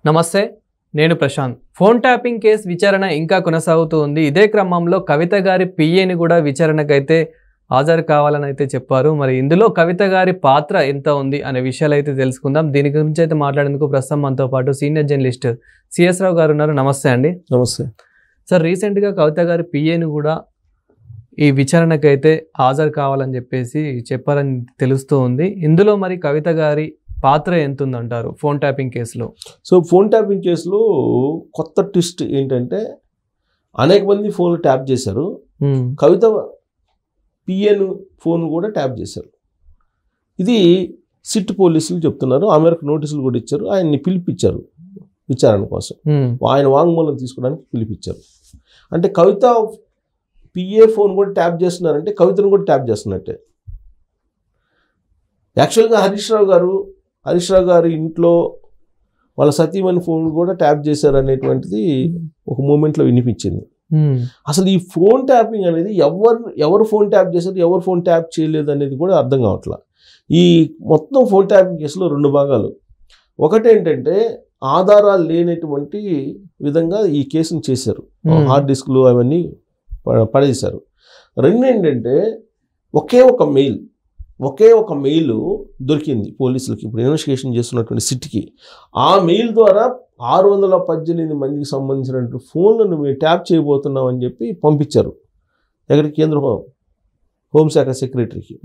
నమస్తే, నేను Prashanth. Phone tapping case విచారణ ఇంకా కొనసాగుతూ ఉంది. ఇదే క్రమంలో కవిత గారి పిఏని కూడా విచారణకైతే హాజరు కావాలని అయితే చెప్పారు. మరి ఇందులో కవిత గారి పాత్ర ఎంత ఉంది అనే విషయాలు అయితే తెలుసుకుందాం. దీని గురించి అయితే మాట్లాడేందుకు ప్రస్తుతం మనతో పాటు సీనియర్ జర్నలిస్ట్ సిఎస్ రావు గారు ఉన్నారు. నమస్తే అండి. నమస్తే సార్. రీసెంట్గా కవిత గారి పిఏని కూడా ఈ విచారణకైతే హాజరు కావాలని చెప్పేసి చెప్పారని తెలుస్తూ ఉంది. ఇందులో మరి కవిత గారి పాత్ర ఎంత ఉందంటారు ఫోన్ ట్యాపింగ్ కేసులో? సో ఫోన్ ట్యాపింగ్ కేసులో కొత్త ట్విస్ట్ ఏంటంటే అనేక మంది ఫోన్లు ట్యాప్ చేశారు. కవిత పిఎన్ ఫోన్ కూడా ట్యాప్ చేశారు. ఇది సిట్ పోలీసులు చెప్తున్నారు. ఆ మేరకు నోటీసులు కూడా ఇచ్చారు. ఆయన్ని పిలిపించారు విచారణ కోసం. ఆయన వాంగ్మూలం తీసుకోవడానికి పిలిపించారు. అంటే కవిత పిఏ ఫోన్ కూడా ట్యాప్ చేస్తున్నారంటే కవితను కూడా ట్యాప్ చేస్తున్నట్టే. యాక్చువల్గా హరీష్ రావు గారి ఇంట్లో వాళ్ళ సతీమణి ఫోన్ కూడా ట్యాప్ చేశారు అనేటువంటిది ఒక మూమెంట్లో వినిపించింది. అసలు ఈ ఫోన్ ట్యాపింగ్ అనేది ఎవరు ఫోన్ ట్యాప్ చేశారు, ఎవరు ఫోన్ ట్యాప్ చేయలేదు అనేది కూడా అర్థం కావట్లా. ఈ మొత్తం ఫోన్ ట్యాపింగ్ కేసులో రెండు భాగాలు. ఒకటేంటంటే ఆధారాలు లేనటువంటి విధంగా ఈ కేసును చేశారు. హార్డ్ డిస్క్లు అవన్నీ పడేశారు. రెండు ఏంటంటే ఒకే ఒక మెయిల్ దొరికింది పోలీసులకి, ఇప్పుడు ఇన్వెస్టిగేషన్ చేస్తున్నటువంటి సిట్కి. ఆ మెయిల్ ద్వారా 618 మందికి సంబంధించినటువంటి ఫోన్లను మేము ట్యాప్ చేయబోతున్నాం అని చెప్పి పంపించారు. ఎక్కడికి? కేంద్ర హోంశాఖ సెక్రటరీకి.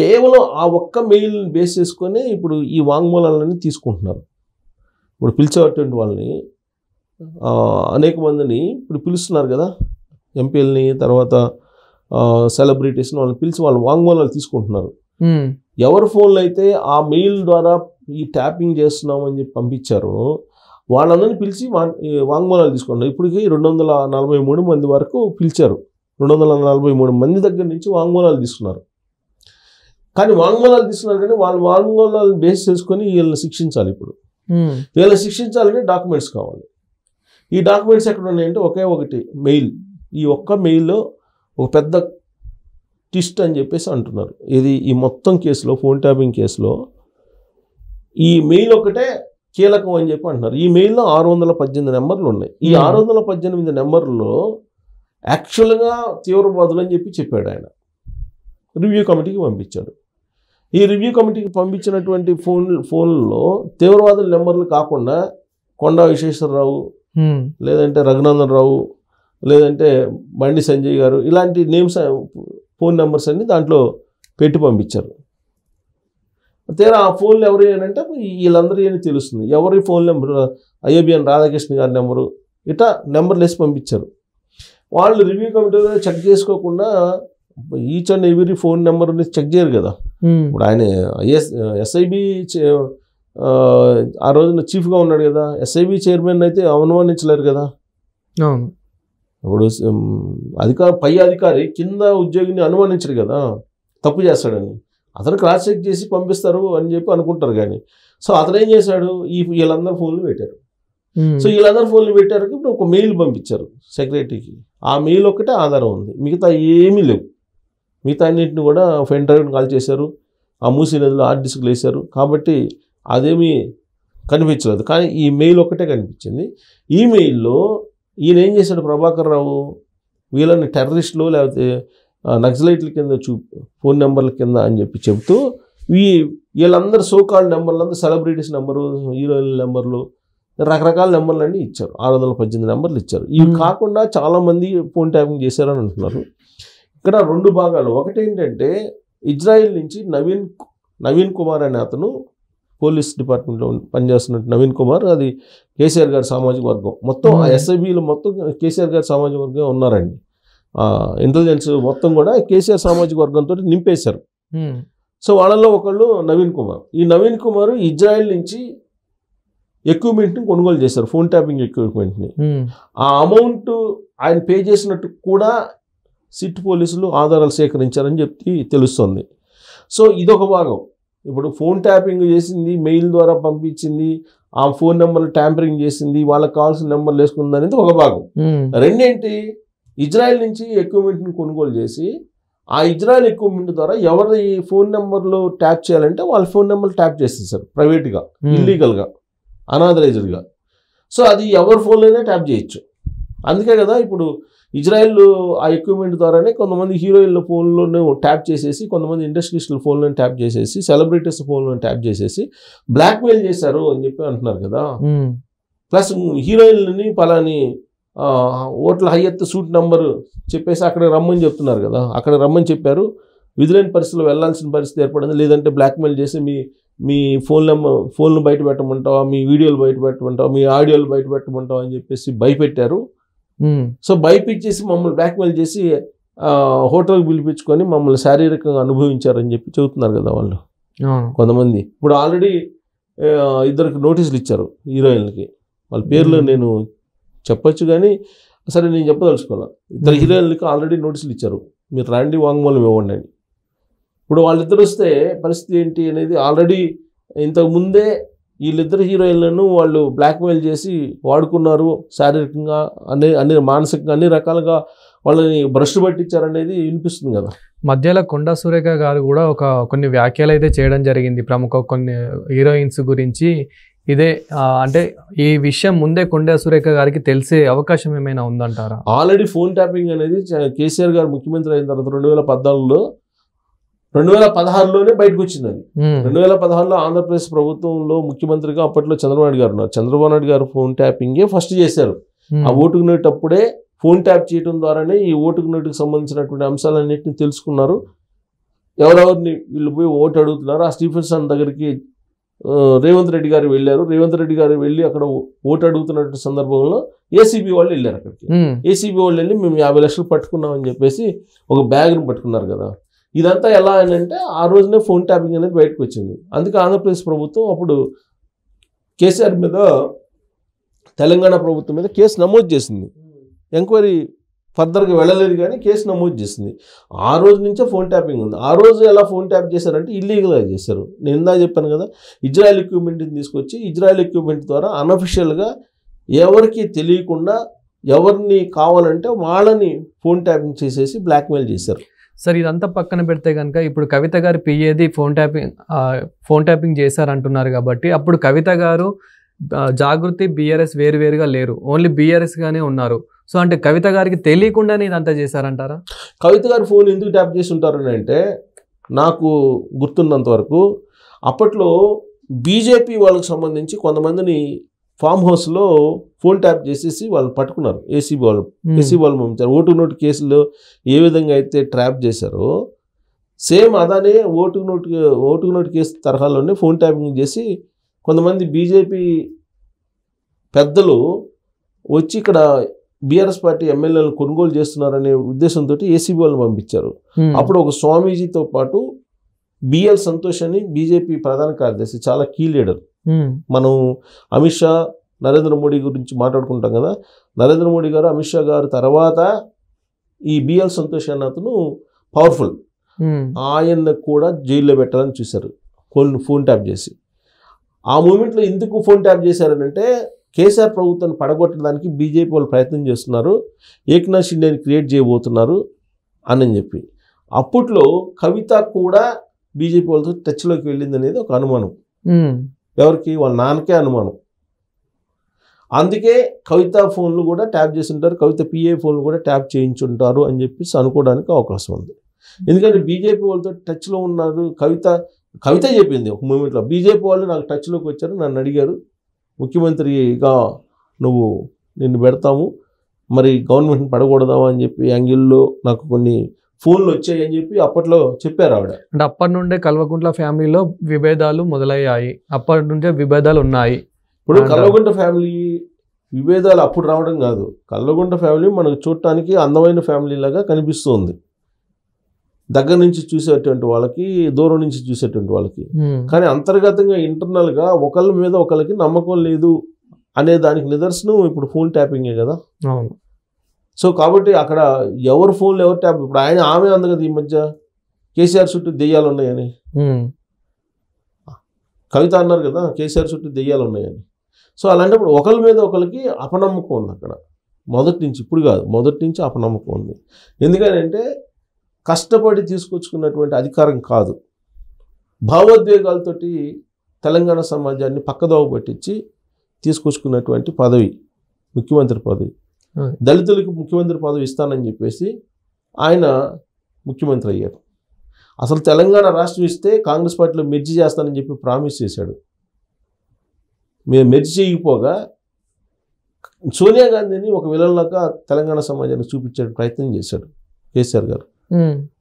కేవలం ఆ ఒక్క మెయిల్ బేస్ చేసుకొని ఇప్పుడు ఈ వాంగ్మూలాలన్నీ తీసుకుంటున్నారు. ఇప్పుడు పిలిచేటువంటి వాళ్ళని అనేక మందిని ఇప్పుడు పిలుస్తున్నారు కదా, ఎంపీలని, తర్వాత సెలబ్రిటీస్ని, వాళ్ళని పిలిచి వాళ్ళ వాంగ్మూలాలు తీసుకుంటున్నారు. ఎవరి ఫోన్లు అయితే ఆ మెయిల్ ద్వారా ఈ ట్యాపింగ్ చేస్తున్నామని చెప్పి పంపించారో వాళ్ళందరినీ పిలిచి వాంగ్మూలాలు తీసుకుంటున్నారు. ఇప్పటికీ 243 మంది వరకు పిలిచారు. 243 మంది దగ్గర నుంచి వాంగ్మూలాలు తీసుకున్నారు. కానీ వాళ్ళ వాంగ్మూలాలు బేస్ చేసుకొని వీళ్ళని శిక్షించాలి. ఇప్పుడు వీళ్ళని శిక్షించాలంటే డాక్యుమెంట్స్ కావాలి. ఈ డాక్యుమెంట్స్ ఎక్కడ ఉన్నాయంటే ఒకే ఒకటి మెయిల్. ఈ ఒక్క మెయిల్లో ఒక పెద్ద ట్విస్ట్ అని చెప్పేసి అంటున్నారు. ఇది ఈ మొత్తం కేసులో, ఫోన్ ట్యాపింగ్ కేసులో ఈ మెయిల్ ఒకటే కీలకం అని చెప్పి అంటున్నారు. ఈ మెయిల్లో 618 నెంబర్లు ఉన్నాయి. ఈ 618 నెంబర్లలో యాక్చువల్గా తీవ్రవాదులు అని చెప్పాడు ఆయన. రివ్యూ కమిటీకి పంపించాడు. ఈ రివ్యూ కమిటీకి పంపించినటువంటి ఫోన్లలో తీవ్రవాదుల నెంబర్లు కాకుండా కొండా విశ్వేశ్వరరావు, లేదంటే రఘునందన్ రావు, లేదంటే బండి సంజయ్ గారు, ఇలాంటి నేమ్స్, ఫోన్ నెంబర్స్ అన్ని దాంట్లో పెట్టి పంపించారు. తీరా ఆ ఫోన్లు ఎవరు అంటే వీళ్ళందరూ ఏమి తెలుస్తుంది. ఎవరి ఫోన్ నెంబర్, ఐఏబిఎన్ రాధాకృష్ణ గారి నెంబరు, ఇట్లా నెంబర్లు వేసి పంపించారు. వాళ్ళు రివ్యూ కమిటీలో చెక్ చేసుకోకుండా ఈచ్ అండ్ ఎవ్రీ ఫోన్ నెంబర్ని చెక్ చేయరు కదా. ఇప్పుడు ఆయన ఎస్ఐబి ఆ రోజున చీఫ్గా ఉన్నాడు కదా, ఎస్ఐబి చైర్మన్ అయితే అనుమానించలేరు కదా. ఇప్పుడు పై అధికారి కింద ఉద్యోగిని అనుమానించరు కదా తప్పు చేస్తాడని. అతను క్రాస్ చెక్ చేసి పంపిస్తారు అని చెప్పి అనుకుంటారు. కానీ సో అతను ఏం చేశాడు, వీళ్ళందరూ ఫోన్లు పెట్టారు. సో వీళ్ళందరూ ఫోన్లు పెట్టారు. ఇప్పుడు ఒక మెయిల్ పంపించారు సెక్రటరీకి. ఆ మెయిల్ ఒక్కటే ఆధారం ఉంది, మిగతా ఏమీ లేవు. మిగతా అన్నింటిని కూడా పెన్ డ్రైవ్ని కాల్ చేశారు, ఆ మూసీ నదిలో హార్డ్ డిస్క్లు వేశారు. కాబట్టి అదేమీ కనిపించలేదు. కానీ ఈ మెయిల్ ఒక్కటే కనిపించింది. ఈ మెయిల్లో ఈయన ఏం చేశాడు, ప్రభాకర్ రావు వీళ్ళని టెర్రరిస్టులు లేకపోతే నక్సలైట్ల కింద ఫోన్ నెంబర్ల కింద అని చెప్పి చెబుతూ వీళ్ళందరూ సోకాల్డ్ నెంబర్లు, అందరూ సెలబ్రిటీస్ నెంబరు, హీరోయిన్ నెంబర్లు, రకరకాల నెంబర్లన్నీ ఇచ్చారు. 618 నెంబర్లు ఇచ్చారు. ఇవి కాకుండా చాలామంది ఫోన్ ట్యాపింగ్ చేశారని అంటున్నారు. ఇక్కడ రెండు భాగాలు. ఒకటి ఏంటంటే ఇజ్రాయిల్ నుంచి నవీన్ కుమార్ అనే అతను, పోలీస్ డిపార్ట్మెంట్లో పనిచేస్తున్నట్టు నవీన్ కుమార్, అది కేసీఆర్ గారి సామాజిక వర్గం. మొత్తం ఆ ఎస్ఐబీలు మొత్తం కేసీఆర్ గారి సామాజిక వర్గం ఉన్నారండి. ఇంటెలిజెన్స్ మొత్తం కూడా కేసీఆర్ సామాజిక వర్గంతో నింపేశారు. సో వాళ్ళలో ఒకళ్ళు నవీన్ కుమార్. ఈ నవీన్ కుమార్ ఇజ్రాయిల్ నుంచి ఎక్విప్మెంట్ని కొనుగోలు చేశారు, ఫోన్ ట్యాపింగ్ ఎక్విప్మెంట్ని. ఆ అమౌంట్ ఆయన పే చేసినట్టు కూడా సిట్ పోలీసులు ఆధారాలు సేకరించారని చెప్పి తెలుస్తుంది. సో ఇదొక భాగం. ఇప్పుడు ఫోన్ ట్యాపింగ్ చేసింది, మెయిల్ ద్వారా పంపించింది, ఆ ఫోన్ నెంబర్లు ట్యాంపరింగ్ చేసింది, వాళ్ళకి కావాల్సిన నెంబర్లు వేసుకుంది అనేది ఒక భాగం. రెండేంటి, ఇజ్రాయెల్ నుంచి ఎక్విప్మెంట్ని కొనుగోలు చేసి ఆ ఇజ్రాయెల్ ఎక్విప్మెంట్ ద్వారా ఎవరి ఫోన్ నెంబర్లు ట్యాప్ చేయాలంటే వాళ్ళ ఫోన్ నెంబర్లు ట్యాప్ చేసేసారు ప్రైవేట్గా, ఇల్లీగల్గా. అనాథరైజ్డ్గా. సో అది ఎవరి ఫోన్లోనే ట్యాప్ చేయొచ్చు. అందుకే కదా ఇప్పుడు ఇజ్రాయెల్ ఆ ఎక్విప్మెంట్ ద్వారానే కొంతమంది హీరోయిన్ల ఫోన్లోనే ట్యాప్ చేసేసి, కొంతమంది ఇండస్ట్రీస్ల ఫోన్లో ట్యాప్ చేసేసి, సెలబ్రిటీస్ ఫోన్లో ట్యాప్ చేసేసి బ్లాక్మెయిల్ చేశారు అని చెప్పి అంటున్నారు కదా. ప్లస్ హీరోయిన్లని పలాని ఓట్ల హైయెత్ సూట్ నంబర్ చెప్పేసి అక్కడ రమ్మని చెప్తున్నారు కదా. అక్కడ రమ్మని చెప్పారు, విధులైన పరిస్థితుల్లో వెళ్లాల్సిన పరిస్థితి ఏర్పడింది, లేదంటే బ్లాక్మెయిల్ చేసి మీ ఫోన్లు బయట పెట్టమంటావా, మీ వీడియోలు బయట పెట్టమంటావా, మీ ఆడియోలు బయట పెట్టమంటావా అని చెప్పేసి భయపెట్టారు. సో భయపించేసి మమ్మల్ని బ్లాక్మెయిల్ చేసి హోటల్కి పిలిపించుకొని మమ్మల్ని శారీరకంగా అనుభవించారని చెప్పి చెబుతున్నారు కదా వాళ్ళు కొంతమంది. ఇప్పుడు ఆల్రెడీ 2 నోటీసులు ఇచ్చారు హీరోయిన్లకి. వాళ్ళ పేర్లు నేను చెప్పొచ్చు కానీ సరే నేను చెప్పదలుచుకోవాలి. 2 హీరోయిన్లకి ఆల్రెడీ నోటీసులు ఇచ్చారు, మీరు రండి వాంగ్మూలం ఇవ్వండి అని. ఇప్పుడు వాళ్ళిద్దరు వస్తే పరిస్థితి ఏంటి అనేది ఆల్రెడీ ఇంతకు ముందే వీళ్ళిద్దరు హీరోయిన్లను వాళ్ళు బ్లాక్మెయిల్ చేసి వాడుకున్నారు, శారీరకంగా అన్ని మానసికంగా అన్ని రకాలుగా వాళ్ళని భ్రష్టు పట్టించారనేది వినిపిస్తుంది కదా. మధ్యలో కొండా సురేఖ గారు కూడా కొన్ని వ్యాఖ్యలు అయితే చేయడం జరిగింది ప్రముఖ కొన్ని హీరోయిన్స్ గురించి. ఇదే అంటే ఈ విషయం ముందే కొండా సురేఖ గారికి తెలిసే అవకాశం ఏమైనా ఉందంటారా? ఆల్రెడీ ఫోన్ ట్యాపింగ్ అనేది కేసీఆర్ గారు ముఖ్యమంత్రి అయిన తర్వాత 2014లో 2016లోనే బయటకు వచ్చింది. అది 2016లో ఆంధ్రప్రదేశ్ ప్రభుత్వంలో ముఖ్యమంత్రిగా అప్పట్లో చంద్రబాబు నాయుడు గారు ఉన్నారు. చంద్రబాబు నాయుడు గారు ఫోన్ ట్యాపింగే ఫస్ట్ చేశారు. ఆ ఓటుకు నోటప్పుడే ఫోన్ ట్యాప్ చేయడం ద్వారానే ఈ ఓటుకు నోటుకు సంబంధించినటువంటి అంశాలన్నింటినీ తెలుసుకున్నారు. ఎవరెవరిని వీళ్ళు పోయి ఓటు అడుగుతున్నారు. ఆ స్టీఫెన్సన్ దగ్గరికి రేవంత్ రెడ్డి గారు వెళ్ళారు. రేవంత్ రెడ్డి గారు వెళ్ళి అక్కడ ఓటు అడుగుతున్నటువంటి సందర్భంలో ఏసీబీ వాళ్ళు వెళ్ళారు అక్కడికి. ఏసీబీ వాళ్ళు వెళ్ళి మేము 50 లక్షలు పట్టుకున్నామని చెప్పేసి ఒక బ్యాగ్ను పట్టుకున్నారు కదా. ఇదంతా ఎలా అంటే ఆ రోజునే ఫోన్ ట్యాపింగ్ అనేది బయటకు వచ్చింది. అందుకే ఆంధ్రప్రదేశ్ ప్రభుత్వం అప్పుడు కేసీఆర్ మీద, తెలంగాణ ప్రభుత్వం మీద కేసు నమోదు చేసింది. ఎంక్వైరీ ఫర్దర్గా వెళ్ళలేదు కానీ కేసు నమోదు చేసింది. ఆ రోజు నుంచే ఫోన్ ట్యాపింగ్ ఉంది. ఆ రోజు ఎలా ఫోన్ ట్యాప్ చేశారంటే ఇల్లీగల్గా చేశారు. నేను ఇందా చెప్పాను కదా, ఇజ్రాయెల్ ఎక్విప్మెంట్ని తీసుకొచ్చి ఇజ్రాయెల్ ఎక్విప్మెంట్ ద్వారా అన్అఫిషియల్గా ఎవరికి తెలియకుండా ఎవరిని కావాలంటే వాళ్ళని ఫోన్ ట్యాపింగ్ చేసేసి బ్లాక్మెయిల్ చేశారు. సార్ ఇదంతా పక్కన పెడితే కనుక ఇప్పుడు కవిత గారు పిఏది ఫోన్ ట్యాపింగ్ చేశారంటున్నారు కాబట్టి అప్పుడు కవిత గారు జాగృతి బీఆర్ఎస్ వేరువేరుగా లేరు, ఓన్లీ బీఆర్ఎస్ గానే ఉన్నారు. సో అంటే కవిత గారికి తెలియకుండానే ఇదంతా చేశారంటారా? కవిత గారు ఫోన్ ఎందుకు ట్యాప్ చేసి ఉంటారని అంటే నాకు గుర్తున్నంత వరకు అప్పట్లో బీజేపీ వాళ్ళకి సంబంధించి కొంతమందిని ఫామ్ హౌస్లో ఫోన్ ట్యాప్ చేసేసి వాళ్ళని పట్టుకున్నారు. ఏసీబీ వాళ్ళు పంపించారు. ఓటు నోటు కేసులో ఏ విధంగా అయితే ట్రాప్ చేశారో సేమ్ అదానే ఓటు నోటు కేసు తరహాలోనే ఫోన్ ట్యాపింగ్ చేసి కొంతమంది బీజేపీ పెద్దలు వచ్చి ఇక్కడ బీఆర్ఎస్ పార్టీ ఎమ్మెల్యేలను కొనుగోలు చేస్తున్నారనే ఉద్దేశంతో ఏసీబీ వాళ్ళని పంపించారు. అప్పుడు ఒక స్వామీజీతో పాటు బిఎల్ సంతోష్ అని బీజేపీ ప్రధాన కార్యదర్శి, చాలా కీ లీడర్. మనం అమిత్ షా నరేంద్ర మోడీ గురించి మాట్లాడుకుంటాం కదా, నరేంద్ర మోడీ గారు అమిత్ షా గారు తర్వాత ఈ బిఎల్ సంతోష్ అన్న అతను పవర్ఫుల్, ఆయన్ని కూడా జైల్లో పెట్టాలని చూశారు ఫోన్ ట్యాప్ చేసి. ఆ మూమెంట్లో ఎందుకు ఫోన్ ట్యాప్ చేశారనంటే కేసీఆర్ ప్రభుత్వాన్ని పడగొట్టడానికి బీజేపీ వాళ్ళు ప్రయత్నం చేస్తున్నారు, ఏక్నాథ్ షిండేని క్రియేట్ చేయబోతున్నారు అని చెప్పి. అప్పట్లో కవిత కూడా బీజేపీ వాళ్ళతో టచ్లోకి వెళ్ళింది అనేది ఒక అనుమానం. ఎవరికి? వాళ్ళ నాన్నకే అనుమానం. అందుకే కవిత ఫోన్లు కూడా ట్యాప్ చేసి ఉంటారు, కవిత పిఏ ఫోన్లు కూడా ట్యాప్ చేయించుంటారు అని చెప్పేసి అనుకోవడానికి అవకాశం ఉంది. ఎందుకంటే బీజేపీ వాళ్ళతో టచ్లో ఉన్నారు. కవిత చెప్పింది ఒక మూమెంట్లో, బీజేపీ వాళ్ళు నాకు టచ్లోకి వచ్చారు, నన్ను అడిగారు ముఖ్యమంత్రిగా నిన్ను పెడతాము, మరి గవర్నమెంట్ని పడకూడదామా అని చెప్పి యాంగిల్లో నాకు కొన్ని ఫోన్లు వచ్చాయి అని చెప్పి అప్పట్లో చెప్పారు ఆవిడ. అంటే అప్పటి నుండే కల్వకుంట్ల ఫ్యామిలీలో విభేదాలు మొదలయ్యాయి, అప్పటి నుండే విభేదాలు ఉన్నాయి. ఇప్పుడు కల్వకుంట్ల ఫ్యామిలీ విభేదాలు అప్పుడు రావడం కాదు, కల్వకుంట్ల ఫ్యామిలీ మనకు చూడటానికి అందమైన ఫ్యామిలీ లాగా కనిపిస్తుంది దగ్గర నుంచి చూసేటువంటి వాళ్ళకి, దూరం నుంచి చూసేటువంటి వాళ్ళకి. కానీ అంతర్గతంగా ఇంటర్నల్గా ఒకళ్ళ మీద ఒకళ్ళకి నమ్మకం లేదు అనే దానికి నిదర్శనం ఇప్పుడు ఫోన్ ట్యాపింగే కదా. అవును. సో కాబట్టి అక్కడ ఎవరు ఫోన్లు ఎవరు ట్యాప్, ఇప్పుడు ఆమె అంది కదా ఈ మధ్య కేసీఆర్ చుట్టూ దెయ్యాలు ఉన్నాయని, కవిత అన్నారు కదా కేసీఆర్ చుట్టూ దెయ్యాలు ఉన్నాయని. సో అలాంటప్పుడు ఒకరి మీద ఒకరికి అపనమ్మకం ఉంది అక్కడ మొదటి నుంచి, ఇప్పుడు కాదు మొదటి నుంచి అపనమ్మకం ఉంది. ఎందుకంటే కష్టపడి తీసుకొచ్చుకున్నటువంటి అధికారం కాదు, భావోద్వేగాలతోటి తెలంగాణ సమాజాన్ని పక్కదోవ పట్టించి తీసుకొచ్చుకున్నటువంటి పదవి ముఖ్యమంత్రి పదవి. దళితులకు ముఖ్యమంత్రి పదవి ఇస్తానని చెప్పేసి ఆయన ముఖ్యమంత్రి అయ్యారు. అసలు తెలంగాణ రాష్ట్రం ఇస్తే కాంగ్రెస్ పార్టీలో మెర్జీ చేస్తానని చెప్పి ప్రామిస్ చేశాడు. మేము మెర్జీ చేయకపోగా సోనియా గాంధీని ఒక విలన్లాగా తెలంగాణ సమాజానికి చూపించే ప్రయత్నం చేశాడు కేసీఆర్ గారు.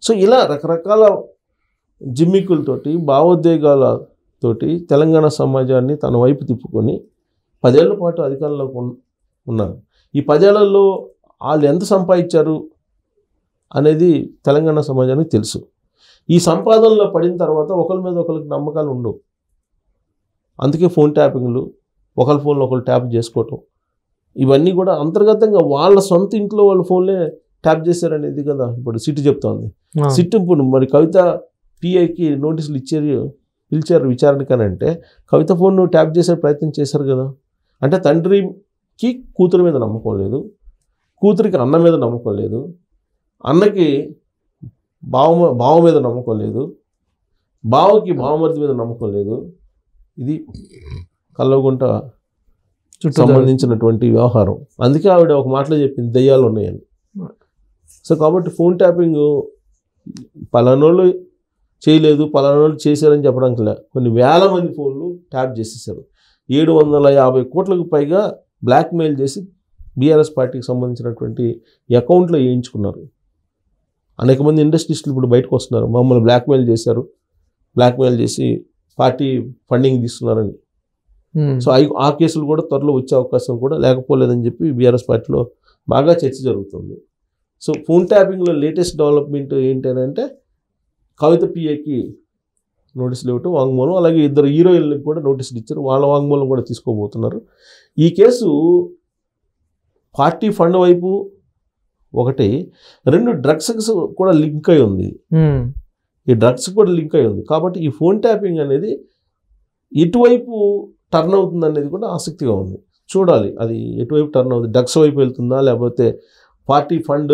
సో ఇలా రకరకాల జిమ్మికులతోటి భావోద్వేగాలతోటి తెలంగాణ సమాజాన్ని తన వైపు తిప్పుకొని 10 ఏళ్ల పాటు అధికారంలో ఉన్నారు. ఈ 10 ఏళ్లలో వాళ్ళు ఎంత సంపాదించారు అనేది తెలంగాణ సమాజానికి తెలుసు. ఈ సంపాదనలో పడిన తర్వాత ఒకరి మీద ఒకరికి నమ్మకాలు ఉండవు. అందుకే ఫోన్ ట్యాపింగ్లు, ఒకరి ఫోన్లో ఒకరు ట్యాప్ చేసుకోవటం, ఇవన్నీ కూడా అంతర్గతంగా వాళ్ళ సొంత ఇంట్లో వాళ్ళ ఫోన్లే ట్యాప్ చేశారనేది కదా ఇప్పుడు సిట్ చెప్తోంది. సిట్ ఇప్పుడు మరి కవిత పిఐకి నోటీసులు పిలిచారు విచారణకనంటే కవిత ఫోన్ ట్యాప్ చేసే ప్రయత్నం చేశారు కదా. అంటే తండ్రికి కూతురు మీద నమ్మకం లేదు, కూతురికి అన్న మీద నమ్మకం లేదు, అన్నకి బావ మీద నమ్మకం లేదు, బావకి బావమరిది మీద నమ్మకం లేదు. ఇది కల్లగుంట సంబంధించినటువంటి వ్యవహారం. అందుకే ఆవిడ ఒక మాటలో చెప్పింది దయ్యాలు ఉన్నాయని. సో కాబట్టి ఫోన్ ట్యాపింగ్ పలానోళ్ళు చేయలేదు, పలానోళ్ళు చేశారని చెప్పడానికి లే, కొన్ని వేల మంది ఫోన్లు ట్యాప్ చేసేసారు. 750 కోట్లకు పైగా బ్లాక్మెయిల్ చేసి బీఆర్ఎస్ పార్టీకి సంబంధించినటువంటి అకౌంట్లో వేయించుకున్నారు. అనేక మంది ఇండస్ట్రీస్టులు ఇప్పుడు బయటకు వస్తున్నారు, మమ్మల్ని బ్లాక్మెయిల్ చేశారు, బ్లాక్మెయిల్ చేసి పార్టీ ఫండింగ్ తీసుకున్నారని. సో ఆ కేసులు కూడా త్వరలో వచ్చే అవకాశం కూడా లేకపోలేదని చెప్పి బీఆర్ఎస్ పార్టీలో బాగా చర్చ జరుగుతుంది. సో ఫోన్ ట్యాపింగ్లో లేటెస్ట్ డెవలప్మెంట్ ఏంటంటే కవిత పిఏకి నోటీసులు ఇవ్వటం, వాంగ్మూలం, అలాగే 2 హీరోయిన్లకు కూడా నోటీసులు ఇచ్చారు, వాళ్ళ వాంగ్మూలం కూడా తీసుకోబోతున్నారు. ఈ కేసు పార్టీ ఫండ్ వైపు ఒకటి, 2 డ్రగ్స్ కూడా లింక్ అయి ఉంది. ఈ డ్రగ్స్ కూడా లింక్ అయి ఉంది. కాబట్టి ఈ ఫోన్ ట్యాపింగ్ అనేది ఎటువైపు టర్న్ అవుతుంది అనేది కూడా ఆసక్తిగా ఉంది. చూడాలి అది ఎటువైపు టర్న్ అవుతుంది. డ్రగ్స్ వైపు వెళ్తుందా, లేకపోతే పార్టీ ఫండ్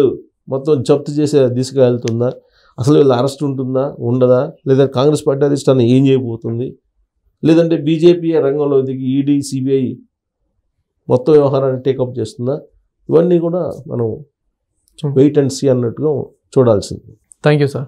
మొత్తం జప్తు చేసే దిశగా వెళ్తుందా, అసలు వీళ్ళు అరెస్ట్ ఉంటుందా ఉండదా, లేదా కాంగ్రెస్ పార్టీ అధిష్టానం ఏం చేయబోతుంది, లేదంటే బీజేపీ రంగంలో దిగి ఈడీ సిబిఐ మొత్తం వ్యవహారాన్ని టేకప్ చేస్తుందా, ఇవన్నీ కూడా మనం వెయిట్ అండ్ సీ అన్నట్టుగా చూడాల్సింది. Thank you sir.